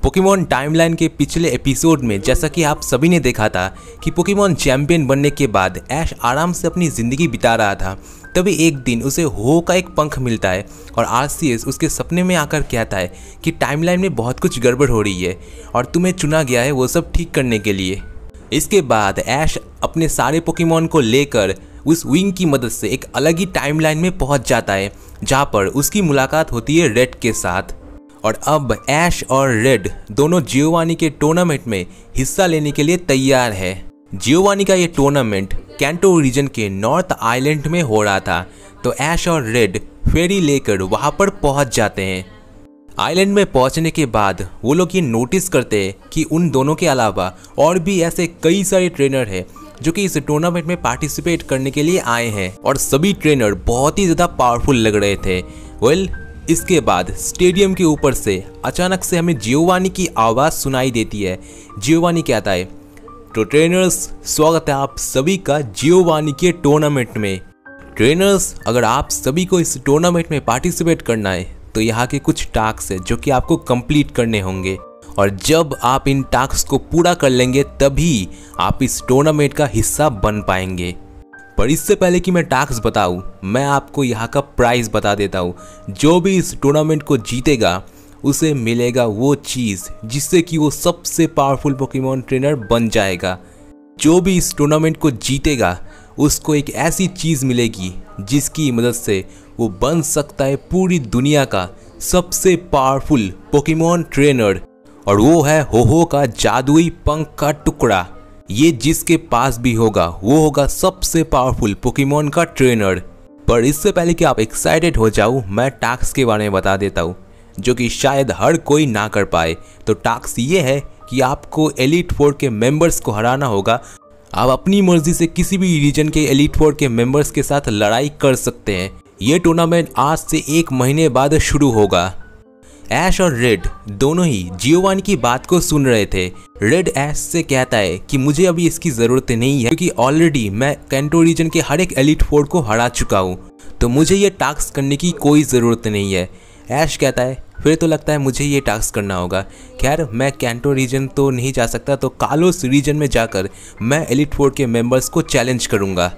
Pokemon timeline के पिछले episode में जैसा कि आप सभी ने देखा था कि पोकेमॉन चैंपियन बनने के बाद ऐश आराम से अपनी ज़िंदगी बिता रहा था। तभी एक दिन उसे हो का एक पंख मिलता है और आरसीएस उसके सपने में आकर कहता है कि टाइमलाइन में बहुत कुछ गड़बड़ हो रही है और तुम्हें चुना गया है वो सब ठीक करने के लिए। इसके बाद ऐश अपने सारे पोकेमॉन को लेकर उस विंग की मदद से एक अलग ही टाइमलाइन में पहुंच जाता है जहां पर उसकी मुलाकात होती है रेड के साथ। और अब ऐश और रेड दोनों जियोवानी के टूर्नामेंट में हिस्सा लेने के लिए तैयार है। जियोवानी का ये टूर्नामेंट कैंटो रीजन के नॉर्थ आइलैंड में हो रहा था, तो ऐश और रेड फेरी लेकर वहां पर पहुंच जाते हैं। आइलैंड में पहुंचने के बाद वो लोग ये नोटिस करते हैं कि उन दोनों के अलावा और भी ऐसे कई सारे ट्रेनर हैं जो कि इस टूर्नामेंट में पार्टिसिपेट करने के लिए आए हैं और सभी ट्रेनर बहुत ही ज़्यादा पावरफुल लग रहे थे। इसके बाद स्टेडियम के ऊपर से अचानक से हमें जियोवानी की आवाज़ सुनाई देती है। जियोवानी कहता है, तो ट्रेनर्स स्वागत है आप सभी का जियोवानी के टूर्नामेंट में। ट्रेनर्स, अगर आप सभी को इस टूर्नामेंट में पार्टिसिपेट करना है तो यहाँ के कुछ टास्क है जो कि आपको कंप्लीट करने होंगे और जब आप इन टास्क को पूरा कर लेंगे तभी आप इस टूर्नामेंट का हिस्सा बन पाएंगे। पर इससे पहले कि मैं टास्क बताऊं, मैं आपको यहाँ का प्राइस बता देता हूँ। जो भी इस टूर्नामेंट को जीतेगा उसे मिलेगा वो चीज़ जिससे कि वो सबसे पावरफुल पोकेमॉन ट्रेनर बन जाएगा। जो भी इस टूर्नामेंट को जीतेगा उसको एक ऐसी चीज़ मिलेगी जिसकी मदद से वो बन सकता है पूरी दुनिया का सबसे पावरफुल पोकेमॉन ट्रेनर, और वो है हो का जादुई पंख का टुकड़ा। ये जिसके पास भी होगा वो होगा सबसे पावरफुल पोकेमॉन का ट्रेनर। पर इससे पहले कि आप एक्साइटेड हो जाओ, मैं टास्क के बारे में बता देता हूँ जो कि शायद हर कोई ना कर पाए। तो टास्क ये है कि आपको एलीट फोर के मेंबर्स को हराना होगा। आप अपनी मर्जी से किसी भी रीजन के एलीट फोर के मेंबर्स के साथ लड़ाई कर सकते हैं। ये टूर्नामेंट आज से 1 महीने बाद शुरू होगा। ऐश और रेड दोनों ही जियोवानी की बात को सुन रहे थे। रेड ऐश से कहता है कि मुझे अभी इसकी ज़रूरत नहीं है क्योंकि ऑलरेडी मैं कैंटो रीजन के हर एक एलीट फोर को हरा चुका हूँ, तो मुझे ये टास्क करने की कोई ज़रूरत नहीं है। ऐश कहता है फिर तो लगता है मुझे ये टास्क करना होगा। खैर, मैं कैंटो रीजन तो नहीं जा सकता, तो कालोस रीजन में जाकर मैं एलीट फोर के मेंबर्स को चैलेंज करूँगा।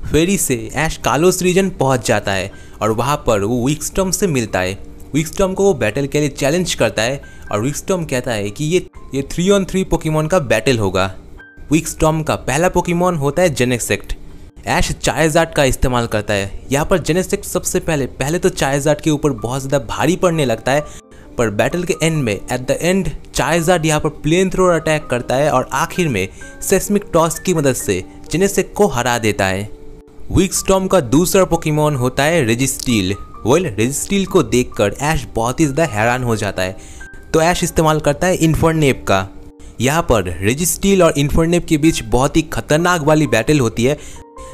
फेरी से ऐश कालोस रीजन पहुँच जाता है और वहाँ पर वो विक्सटॉर्म से मिलता है। विक्सटॉर्म को वो बैटल के लिए चैलेंज करता है और विक्सटॉर्म कहता है कि ये 3-on-3 पोकेमॉन का बैटल होगा। विक्सटॉर्म का पहला पोकेमॉन होता है जेनेसेक्ट। ऐश चार्जार्ड का इस्तेमाल करता है। यहाँ पर जेनेसेक्ट सबसे पहले तो चार्जार्ड के ऊपर बहुत ज़्यादा भारी पड़ने लगता है, पर बैटल के एंड में एट द एंड चार्जार्ड यहाँ पर प्लेन थ्रोअर अटैक करता है और आखिर में सेस्मिक टॉस की मदद से जेनेसेक्ट को हरा देता है। विक्सटॉर्म का दूसरा पोकेमॉन होता है रेजिस्टील। रेजिस्टील को देखकर ऐश बहुत ही ज़्यादा हैरान हो जाता है, तो ऐश इस्तेमाल करता है इन्फर्नेप का। यहाँ पर रेजिस्टील और इन्फर्नेप के बीच बहुत ही खतरनाक वाली बैटल होती है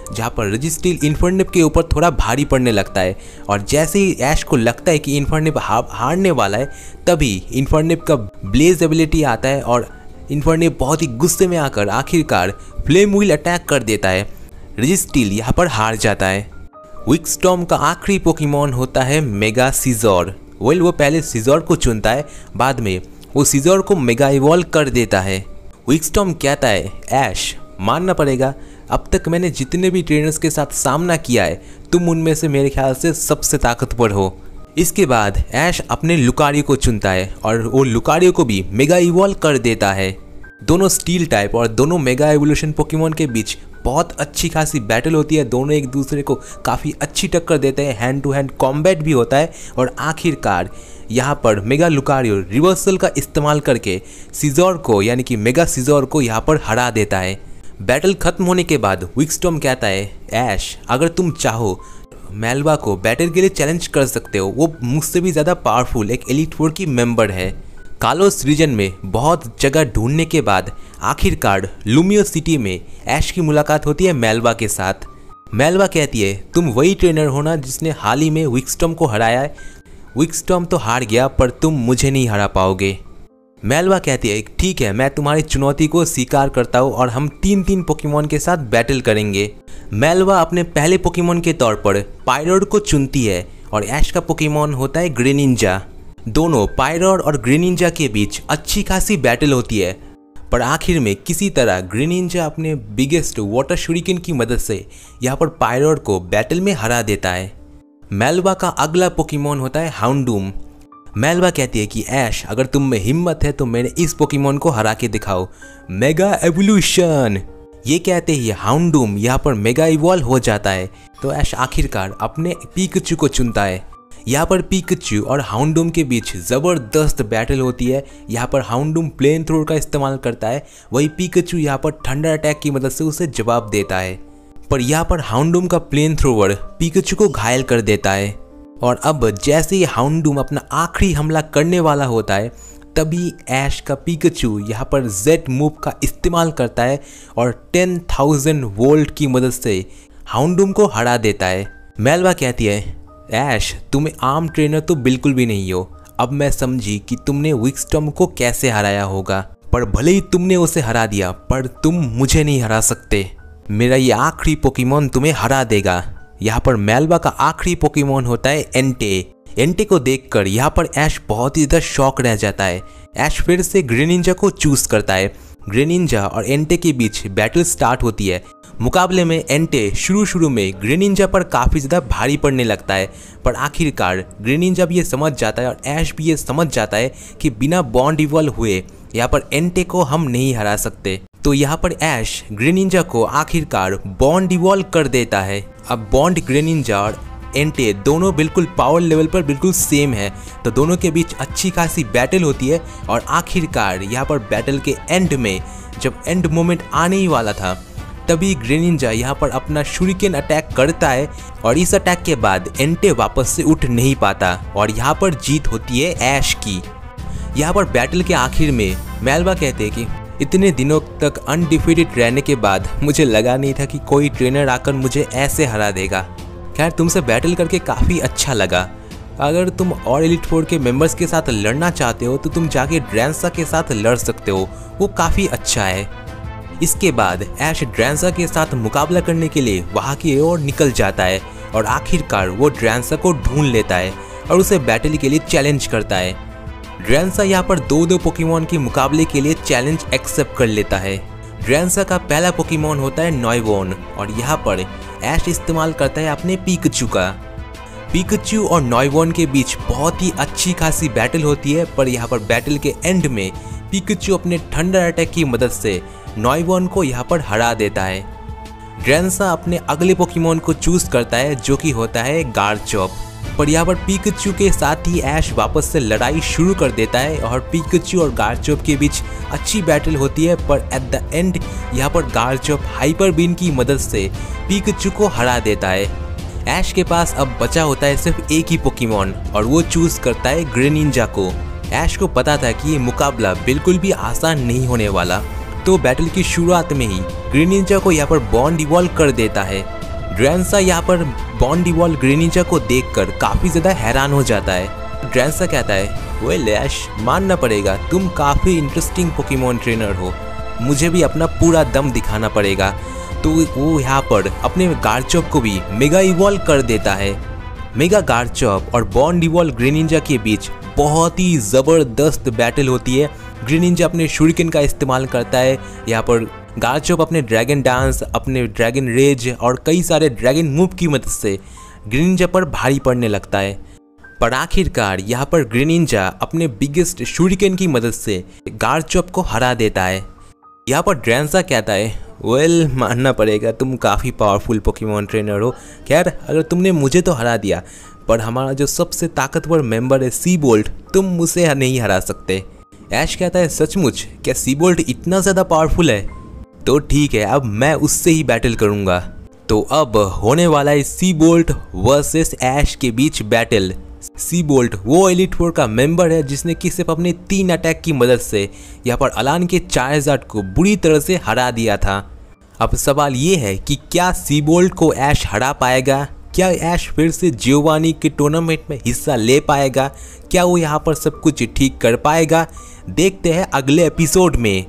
जहाँ पर रेजिस्टील इन्फर्नेप के ऊपर थोड़ा भारी पड़ने लगता है और जैसे ही ऐश को लगता है कि इन्फर्नेप हारने वाला है तभी इन्फर्नेप का ब्लेज एबिलिटी आता है और इन्फर्नेप बहुत ही गुस्से में आकर आखिरकार फ्लेम व्हील अटैक कर देता है। रेजिस्टील यहाँ पर हार जाता है। विक्सटॉर्म का आखिरी पोकेमॉन होता है मेगा सीजोर। वो पहले सीजोर को चुनता है, बाद में वो सीजोर को मेगा इवॉल्व कर देता है। विक्सटॉर्म कहता है, ऐश मानना पड़ेगा, अब तक मैंने जितने भी ट्रेनर्स के साथ सामना किया है तुम उनमें से मेरे ख्याल से सबसे ताकतवर हो। इसके बाद ऐश अपने लुकारियो को चुनता है और वो लुकारियो को भी मेगा इवॉल्व कर देता है। दोनों स्टील टाइप और दोनों मेगा एवोल्यूशन पोकेमॉन के बीच बहुत अच्छी खासी बैटल होती है। दोनों एक दूसरे को काफ़ी अच्छी टक्कर देते हैं, हैंड टू हैंड कॉम्बैट भी होता है और आखिरकार यहाँ पर मेगा लुकारियो रिवर्सल का इस्तेमाल करके सीजोर को यानी कि मेगा सीजोर को यहाँ पर हरा देता है। बैटल खत्म होने के बाद विक्सटॉर्म कहता है, ऐश अगर तुम चाहो मेलवा को बैटल के लिए चैलेंज कर सकते हो, वो मुझसे भी ज़्यादा पावरफुल एक एलीट फोर की मेंबर है। कालोस रीजन में बहुत जगह ढूंढने के बाद आखिरकार लुमियो सिटी में ऐश की मुलाकात होती है मेलवा के साथ। मेलवा कहती है, तुम वही ट्रेनर हो ना जिसने हाल ही में विक्सटॉर्म को हराया है। विक्सटॉर्म तो हार गया पर तुम मुझे नहीं हरा पाओगे। मेलवा कहती है, ठीक है, मैं तुम्हारी चुनौती को स्वीकार करता हूँ और हम 3 पोकेमॉन के साथ बैटल करेंगे। मेलवा अपने पहले पोकेमॉन के तौर पर पायरोड को चुनती है और ऐश का पोकेमॉन होता है ग्रेनिंजा। दोनों पायरोड और ग्रेनिंजा के बीच अच्छी खासी बैटल होती है, पर आखिर में किसी तरह ग्रेनिंजा अपने बिगेस्ट वाटर शूरिकेन की मदद से यहाँ पर पायरोड को बैटल में हरा देता है। मेलबा का अगला पोकेमॉन होता है हाउंडूम। मेलबा कहती है कि ऐश, अगर तुम में हिम्मत है तो मेरे इस पोकेमॉन को हरा के दिखाओ, मेगा एवोल्यूशन। ये कहते ही हाउंडूम यहाँ पर मेगा इवॉल्व हो जाता है, तो ऐश आखिरकार अपने पिकाचू को चुनता है। यहाँ पर पिकाचू और हाउंडूम के बीच ज़बरदस्त बैटल होती है। यहाँ पर हाउंडूम फ्लेम थ्रोवर का इस्तेमाल करता है, वही पिकाचू यहाँ पर थंडर अटैक की मदद से उसे जवाब देता है, पर यहाँ पर हाउंडूम का फ्लेम थ्रोवर पिकाचू को घायल कर देता है। और अब जैसे ही हाउंडूम अपना आखिरी हमला करने वाला होता है, तभी ऐश का पिकाचू यहाँ पर जेड मूव का इस्तेमाल करता है और 10,000 वोल्ट की मदद से हाउंडूम को हरा देता है। मेलबा कहती है, ऐश तुम्हें आर्म ट्रेनर तो बिल्कुल भी नहीं हो। अब मैं समझी कि तुमने विक्सटॉर्म को कैसे हराया होगा, पर भले ही तुमने उसे हरा दिया, पर तुम मुझे नहीं हरा सकते। मेरा ये आखिरी पोकेमॉन तुम्हें हरा देगा। यहाँ पर मेलबा का आखिरी पोकेमॉन होता है एंटे। एंटे को देखकर यहाँ पर ऐश बहुत ही ज़्यादा शॉक रह जाता है। ऐश फिर से ग्रेनिंजा को चूज करता है। ग्रेनिंजा और एंटे के बीच बैटल स्टार्ट होती है। मुकाबले में एंटे शुरू में ग्रेनिंजा पर काफ़ी ज़्यादा भारी पड़ने लगता है, पर आखिरकार ग्रेनिंजा भी ये समझ जाता है और ऐश भी ये समझ जाता है कि बिना बॉन्ड इवॉल्व हुए यहाँ पर एंटे को हम नहीं हरा सकते। तो यहाँ पर ऐश ग्रेनिंजा को आखिरकार बॉन्ड इवॉल्व कर देता है। अब बॉन्ड ग्रेनिंजा और एंटे दोनों बिल्कुल पावर लेवल पर बिल्कुल सेम है, तो दोनों के बीच अच्छी खासी बैटल होती है। और आखिरकार यहाँ पर बैटल के एंड में जब एंड मोमेंट आने ही वाला था, तभी ग्रेनिंजा यहाँ पर अपना शूरिकेन अटैक करता है और इस अटैक के बाद एंटे वापस से उठ नहीं पाता और यहाँ पर जीत होती है ऐश की। यहाँ पर बैटल के आखिर में मेलबा कहते हैं कि इतने दिनों तक अनडिफीटेड रहने के बाद मुझे लगा नहीं था कि कोई ट्रेनर आकर मुझे ऐसे हरा देगा। खैर, तुमसे बैटल करके काफ़ी अच्छा लगा। अगर तुम और एलिट फोर के मेंबर्स के साथ लड़ना चाहते हो तो तुम जाके ड्रैंसा के साथ लड़ सकते हो, वो काफ़ी अच्छा है। इसके बाद ऐश ड्रैंसा के साथ मुकाबला करने के लिए वहाँ की ओर निकल जाता है और आखिरकार वो ड्रैंसा को ढूंढ लेता है और उसे बैटल के लिए चैलेंज करता है। ड्रैंसा यहाँ पर दो पोकेमॉन के मुकाबले के लिए चैलेंज एक्सेप्ट कर लेता है। ड्रैंसा का पहला पोकेमॉन होता है नॉयवॉन और यहाँ पर ऐश इस्तेमाल करता है अपने पिकाचू का। पिकाचू और नॉयवॉन के बीच बहुत ही अच्छी खासी बैटल होती है, पर यहाँ पर बैटल के एंड में पिकाचू अपने थंडर अटैक की मदद से नॉयवॉन को यहाँ पर हरा देता है। ड्रैंसा अपने अगले पोकेमॉन को चूज करता है जो कि होता है गार्चॉप, पर यहाँ पर पिकाचू के साथ ही ऐश वापस से लड़ाई शुरू कर देता है और पिकाचू और गार्चॉप के बीच अच्छी बैटल होती है, पर एट द एंड यहाँ पर गार्चॉप हाइपर बीन की मदद से पिकाचू को हरा देता है। ऐश के पास अब बचा होता है सिर्फ एक ही पोकेमॉन और वो चूज करता है ग्रेनिंजा को। ऐश को पता था कि ये मुकाबला बिल्कुल भी आसान नहीं होने वाला, तो बैटल की शुरुआत में ही ग्रेनिंजा को यहाँ पर बॉन्ड इवॉल्व कर देता है। ड्रैंसा यहाँ पर बॉन्ड इवॉल्व ग्रेनिंजा को देखकर काफ़ी ज़्यादा हैरान हो जाता है। ड्रैंसा कहता है, वेल ऐश, मानना पड़ेगा तुम काफ़ी इंटरेस्टिंग पोकेमॉन ट्रेनर हो, मुझे भी अपना पूरा दम दिखाना पड़ेगा। तो वो यहाँ पर अपने गार्चॉप को भी मेगा इवॉल्व कर देता है। मेगा गार्चॉप और बॉन्ड इवॉल्व ग्रेनिंजा के बीच बहुत ही ज़बरदस्त बैटल होती है। ग्रेनिंजा अपने शूरिकेन का इस्तेमाल करता है, यहाँ पर गार्चॉप अपने ड्रैगन डांस, अपने ड्रैगन रेज और कई सारे ड्रैगन मूव की मदद से ग्रेनिंजा पर भारी पड़ने लगता है। पर आखिरकार यहाँ पर ग्रेनिंजा अपने बिगेस्ट शूरिकेन की मदद से गार्चॉप को हरा देता है। यहाँ पर ड्रैंसा कहता है, वेल मानना पड़ेगा तुम काफ़ी पावरफुल पोकेमॉन ट्रेनर हो। खैर, अगर तुमने मुझे तो हरा दिया, पर हमारा जो सबसे ताकतवर मेंबर है सीबोल्ट, तुम उसे नहीं हरा सकते। ऐश कहता है, सचमुच क्या सीबोल्ट इतना ज़्यादा पावरफुल है? तो ठीक है, अब मैं उससे ही बैटल करूँगा। तो अब होने वाला है सीबोल्ट वर्सेस ऐश के बीच बैटल। सीबोल्ट वो एलिट फोर का मेंबर है जिसने कि सिर्फ अपने 3 अटैक की मदद से यहाँ पर अलान के चार्जार्ड को बुरी तरह से हरा दिया था। अब सवाल ये है कि क्या सीबोल्ट को ऐश हरा पाएगा? क्या ऐश फिर से जियोवानी के टूर्नामेंट में हिस्सा ले पाएगा? क्या वो यहाँ पर सब कुछ ठीक कर पाएगा? देखते हैं अगले एपिसोड में।